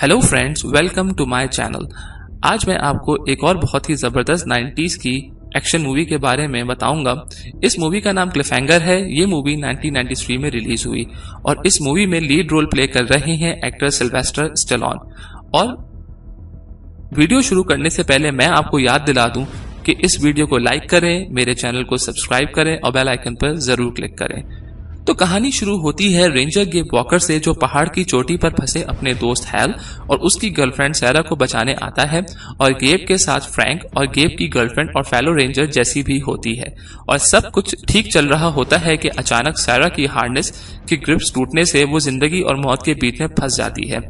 Hello friends, welcome to my channel. आज मैं आपको एक और बहुत ही ज़बरदस्त 90s की एक्शन मूवी के बारे में बताऊंगा। इस मूवी का नाम क्लिफहैंगर है। ये मूवी 1993 में रिलीज हुई और इस मूवी में लीड रोल प्ले कर रहे हैं एक्टर सिल्वेस्टर स्टेलोन। और वीडियो शुरू करने से पहले मैं आपको याद दिला दूं कि इस वीडियो को लाइक करें, मेरे चैनल को सब्सक्राइब करें और बेल आइकन पर जरूर क्लिक करें। तो कहानी शुरू होती है रेंजर गेब वॉकर से, जो पहाड़ की चोटी पर फंसे अपने दोस्त हैल और उसकी गर्लफ्रेंड सैरा को बचाने आता है। और गेब के साथ फ्रैंक और गेब की गर्लफ्रेंड और फेलो रेंजर जैसी भी होती है। और सब कुछ ठीक चल रहा होता है कि अचानक सैरा की हार्नेस की ग्रिप्स टूटने से वो जिंदगी और मौत के बीच में फंस जाती है।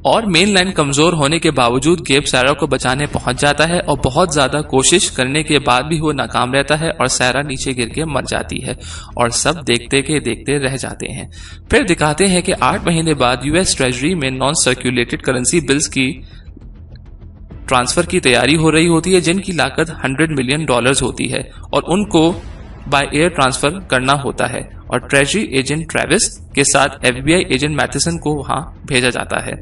और मेन लाइन कमजोर होने के बावजूद गेब सैरा को बचाने पहुंच जाता है और बहुत ज्यादा कोशिश करने के बाद भी वो नाकाम रहता है और सैरा नीचे गिर के मर जाती है और सब देखते के देखते रह जाते हैं। फिर दिखाते हैं कि 8 महीने बाद यूएस ट्रेजरी में नॉन सर्कुलेटेड करेंसी बिल्स की ट्रांसफर की तैयारी हो रही होती है, जिनकी लागत $100 मिलियन होती है और उनको बाय एयर ट्रांसफर करना होता है। और ट्रेजरी एजेंट ट्रेविस के साथ एफबीआई एजेंट मैथिसन को वहां भेजा जाता है।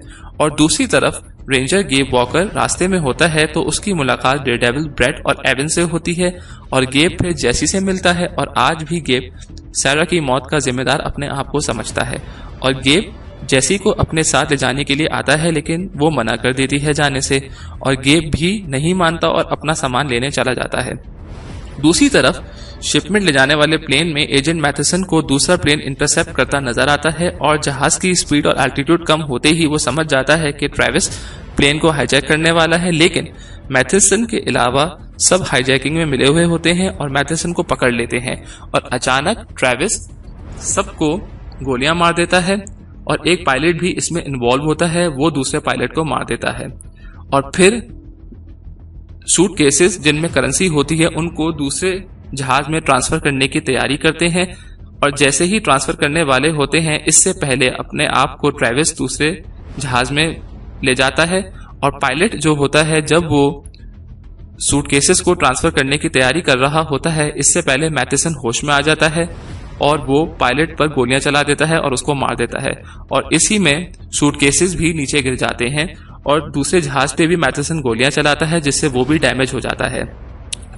और दूसरी तरफ रेंजर गेब वॉकर रास्ते में होता है तो उसकी मुलाकात डेयरडेविल ब्रेट और एवन से होती है और गेब फिर जेसी से मिलता है। और आज भी गेब सैरा की मौत का जिम्मेदार अपने आप को समझता है और गेब जेसी को अपने साथ ले जाने के लिए आता है, लेकिन वो मना कर देती है जाने से और गेब भी नहीं मानता और अपना सामान लेने चला जाता है। दूसरी तरफ शिपमेंट ले जाने वाले प्लेन में एजेंट मैथिसन को दूसरा प्लेन इंटरसेप्ट करता नजर आता है और जहाज की स्पीड और एल्टीट्यूड कम होते ही वो समझ जाता है कि ट्रेविस प्लेन को हाईजैक करने वाला है। लेकिन मैथिसन के अलावा सब हाईजैकिंग में मिले हुए होते हैं और मैथिसन को पकड़ लेते हैं और अचानक ट्रेविस सबको गोलियां मार देता है और एक पायलट भी इसमें इन्वॉल्व होता है, वो दूसरे पायलट को मार देता है। और फिर सूटकेसेस जिनमें करेंसी होती है उनको दूसरे जहाज में ट्रांसफर करने की तैयारी करते हैं और जैसे ही ट्रांसफर करने वाले होते हैं, इससे पहले अपने आप को ट्रेविस दूसरे जहाज में ले जाता है। और पायलट जो होता है, जब वो सूटकेसेस को ट्रांसफर करने की तैयारी कर रहा होता है, इससे पहले मैथिसन होश में आ जाता है और वो पायलट पर गोलियां चला देता है और उसको मार देता है। और इसी में सूटकेसेस भी नीचे गिर जाते हैं और दूसरे जहाज पे भी मैथिसन गोलियां चलाता है, जिससे वो भी डैमेज हो जाता है।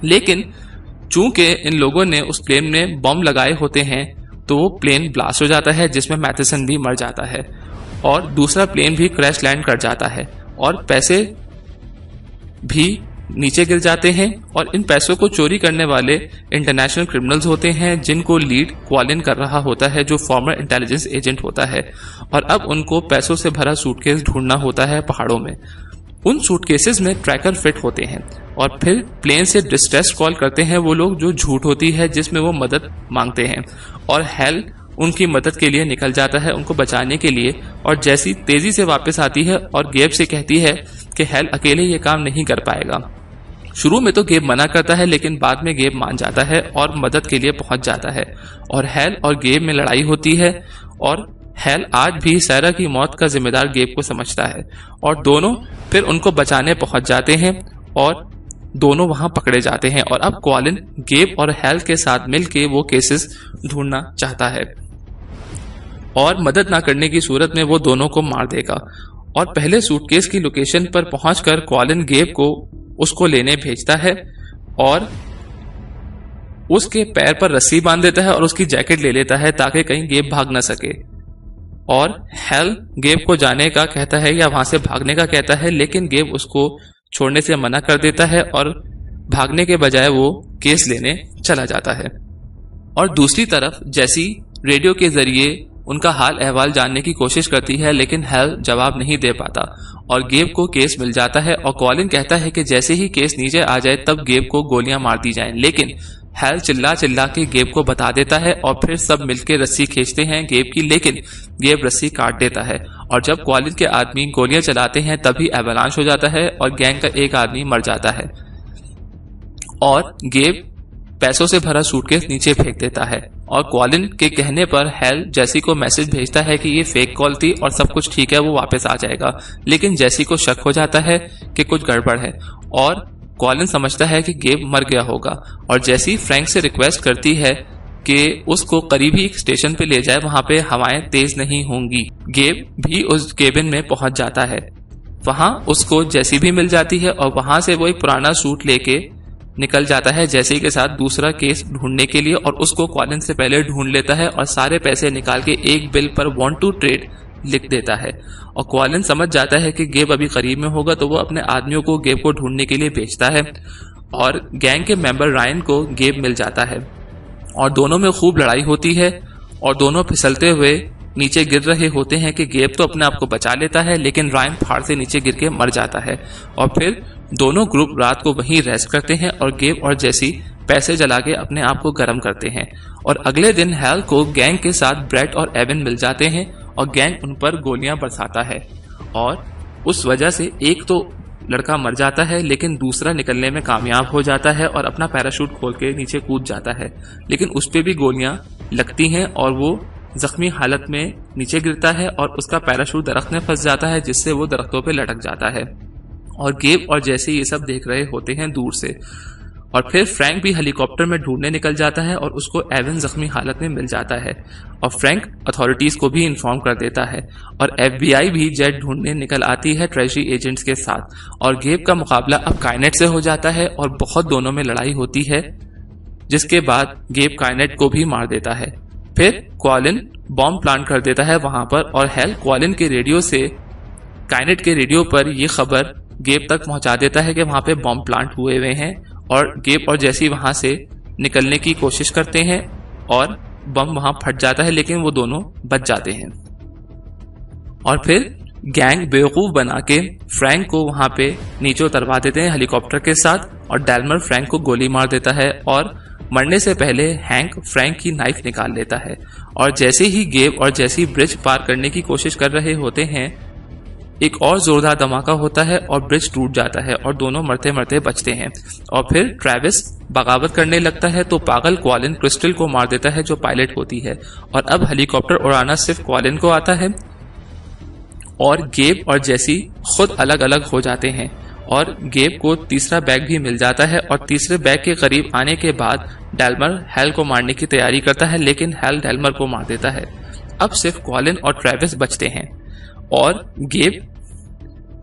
लेकिन चूंकि इन लोगों ने उस प्लेन में बम लगाए होते हैं तो वो प्लेन ब्लास्ट हो जाता है, जिसमें मैथिसन भी मर जाता है और दूसरा प्लेन भी क्रैश लैंड कर जाता है और पैसे भी नीचे गिर जाते हैं। और इन पैसों को चोरी करने वाले इंटरनेशनल क्रिमिनल्स होते हैं, जिनको लीड क्वालिन कर रहा होता है, जो फॉर्मर इंटेलिजेंस एजेंट होता है। और अब उनको पैसों से भरा सूटकेस ढूंढना होता है पहाड़ों में। उन सूटकेसेस में ट्रैकर फिट होते हैं और फिर प्लेन से डिस्ट्रेस कॉल करते हैं वो लोग, जो झूठ होती है, जिसमें वो मदद मांगते हैं। और हेल उनकी मदद के लिए निकल जाता है उनको बचाने के लिए। और जैसी तेजी से वापस आती है और गेब से कहती है कि हेल अकेले ये काम नहीं कर पाएगा। शुरू में तो गेब मना करता है, लेकिन बाद में गेब मान जाता है और मदद के लिए पहुंच जाता है। और हेल और गेब में लड़ाई होती है और हेल आज भी सैरा की मौत का जिम्मेदार गेब को समझता है और दोनों फिर उनको बचाने पहुंच जाते हैं और दोनों वहां पकड़े जाते हैं। और अब क्वालिन गेब और हेल के साथ मिलके वो केसेस ढूंढना चाहता है और मदद ना करने की सूरत में वो दोनों को मार देगा। और पहले सूटकेस की लोकेशन पर पहुंचकर क्वालिन गेब को उसको लेने भेजता है और उसके पैर पर रस्सी बांध देता है और उसकी जैकेट ले लेता है ताकि कहीं गेब भाग ना सके। और हेल गेब को जाने का कहता है या वहां से भागने का कहता है, लेकिन गेब उसको छोड़ने से मना कर देता है और भागने के बजाय वो केस लेने चला जाता है। और दूसरी तरफ जैसी रेडियो के जरिए उनका हाल अहवाल जानने की कोशिश करती है, लेकिन हेल जवाब नहीं दे पाता और गेब को केस मिल जाता है। और कॉलिन कहता है कि जैसे ही केस नीचे आ जाए तब गेब को गोलियां मार दी जाएं, लेकिन हेल चिल्ला चिल्ला के गेब को बता देता है और फिर सब मिलकर रस्सी खींचते हैं गेब की, लेकिन गेब रस्सी काट देता है। और जब क्वालिन के आदमी गोलियां चलाते हैं तभी एवलांच हो जाता है और गैंग का एक आदमी मर जाता है और गेब पैसों से भरा सूटकेस नीचे फेंक देता है। और क्वालिन के कहने पर हेल जेसी को मैसेज भेजता है कि ये फेक कॉल थी और सब कुछ ठीक है, वो वापस आ जाएगा। लेकिन जेसी को शक हो जाता है कि कुछ गड़बड़ है और क्वालिन समझता है कि गेब मर गया होगा। और जेसी फ्रैंक से रिक्वेस्ट करती है कि उसको करीबी स्टेशन पे ले जाए, वहां पे हवाएं तेज नहीं होंगी। गेब भी उस केबिन में पहुंच जाता है। वहां उसको जेसी भी मिल जाती है और वहां से वो एक पुराना सूट लेके निकल जाता है जेसी के साथ दूसरा केस ढूंढने के लिए, और उसको कॉलिन से पहले ढूंढ लेता है और सारे पैसे निकाल के एक बिल पर वांट टू ट्रेड लिख देता है। और कॉलिन समझ जाता है कि गेब अभी करीब में होगा, तो वो अपने आदमियों को गेब को ढूंढने के लिए भेजता है और गैंग के मेंबर रायन को गेब मिल जाता है और दोनों में खूब लड़ाई होती है और दोनों फिसलते हुए नीचे गिर रहे होते हैं कि गेब तो अपने आप को बचा लेता है, लेकिन रायन पहाड़ से नीचे गिर के मर जाता है। और फिर दोनों ग्रुप रात को वहीं रेस्ट करते हैं और गेब और जेसी पैसे जला के अपने आप को गर्म करते हैं। और अगले दिन हैल को गैंग के साथ ब्रेट और एवन मिल जाते हैं और गैंग उन पर गोलियां बरसाता है और उस वजह से एक तो लड़का मर जाता है, लेकिन दूसरा निकलने में कामयाब हो जाता है और अपना पैराशूट खोल के नीचे कूद जाता है, लेकिन उस पे भी गोलियां लगती हैं और वो जख्मी हालत में नीचे गिरता है और उसका पैराशूट दरख्त में फंस जाता है, जिससे वो दरख्तों पे लटक जाता है। और गेब और जैसे ये सब देख रहे होते हैं दूर से। और फिर फ्रैंक भी हेलीकॉप्टर में ढूंढने निकल जाता है और उसको एवन जख्मी हालत में मिल जाता है और फ्रैंक अथॉरिटीज को भी इन्फॉर्म कर देता है और FBI भी जेट ढूंढने निकल आती है ट्रेजरी एजेंट्स के साथ। और गेब का मुकाबला अब काइनेट से हो जाता है और बहुत दोनों में लड़ाई होती है, जिसके बाद गेब काइनेट को भी मार देता है। फिर कॉलिन बॉम्ब प्लांट कर देता है वहां पर और हेल कॉलिन के रेडियो से काइनेट के रेडियो पर यह खबर गेब तक पहुंचा देता है कि वहां पे बॉम्ब प्लांट हुए हुए हैं और गेब और जैसी वहां से निकलने की कोशिश करते हैं और बम वहां फट जाता है, लेकिन वो दोनों बच जाते हैं। और फिर गैंग बेवकूफ बना के फ्रैंक को वहां पे नीचे उतरवा देते हैं हेलीकॉप्टर के साथ और डेल्मर फ्रैंक को गोली मार देता है और मरने से पहले हैंक फ्रैंक की नाइफ निकाल लेता है। और जैसे ही गेब और जैसी ब्रिज पार करने की कोशिश कर रहे होते हैं, एक और जोरदार धमाका होता है और ब्रिज टूट जाता है और दोनों मरते मरते बचते हैं। और फिर ट्रेविस बगावत करने लगता है तो पागल कॉलिन क्रिस्टल को मार देता है जो पायलट होती है। और अब हेलीकॉप्टर उड़ाना सिर्फ कॉलिन को आता है और गेब और जैसी खुद अलग अलग हो जाते हैं और गेब को तीसरा बैग भी मिल जाता है। और तीसरे बैग के करीब आने के बाद डेल्मर हेल को मारने की तैयारी करता है, लेकिन हेल डेल्मर को मार देता है। अब सिर्फ कॉलिन और ट्रेविस बचते हैं और गेब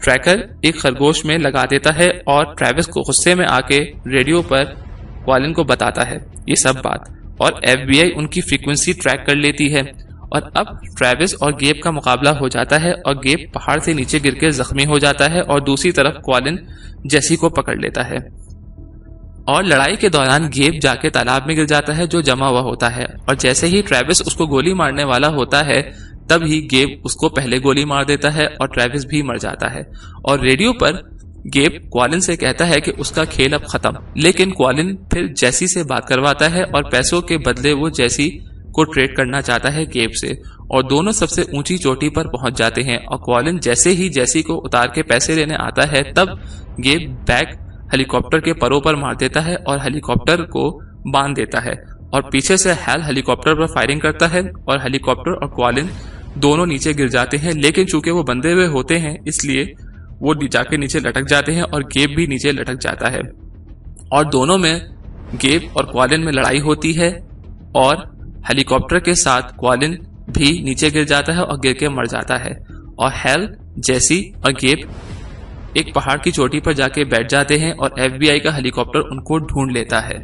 ट्रैकर एक खरगोश में लगा देता है और ट्रेविस को गुस्से में आके रेडियो पर कॉलिन को बताता है ये सब बात और FBI उनकी फ्रीक्वेंसी ट्रैक कर लेती है। और अब ट्रेविस और गेब का मुकाबला हो जाता है और गेब पहाड़ से नीचे गिर के जख्मी हो जाता है और दूसरी तरफ कॉलिन जेसी को पकड़ लेता है। और लड़ाई के दौरान गेब जाके तालाब में गिर जाता है जो जमा हुआ होता है और जैसे ही ट्रेविस उसको गोली मारने वाला होता है तब ही गेब उसको पहले गोली मार देता है और ट्रेविस भी मर जाता है। और रेडियो पर गेब कॉलिन से कहता है कि उसका खेल अब खत्म, लेकिन कॉलिन फिर जैसी से बात करवाता है और पैसों के बदले वो जैसी को ट्रेड करना चाहता है गेब से और दोनों सबसे ऊंची चोटी पर पहुंच जाते हैं। और कॉलिन जैसे ही जैसी को उतार के पैसे लेने आता है तब गेब बैग हेलीकॉप्टर के परों पर मार देता है और हेलीकॉप्टर को बांध देता है और पीछे से हैल हेलीकॉप्टर पर फायरिंग करता है और हेलीकॉप्टर और कॉलिन दोनों नीचे गिर जाते हैं, लेकिन चूंकि वो बंधे हुए होते हैं इसलिए वो जाके नीचे लटक जाते हैं और गेब भी नीचे लटक जाता है। और दोनों में गेब और कॉलिन में लड़ाई होती है और हेलीकॉप्टर के साथ कॉलिन भी नीचे गिर जाता है और गिर के मर जाता है। और हेल, जैसी और गेब एक पहाड़ की चोटी पर जाके बैठ जाते हैं और FBI का हेलीकॉप्टर उनको ढूंढ लेता है।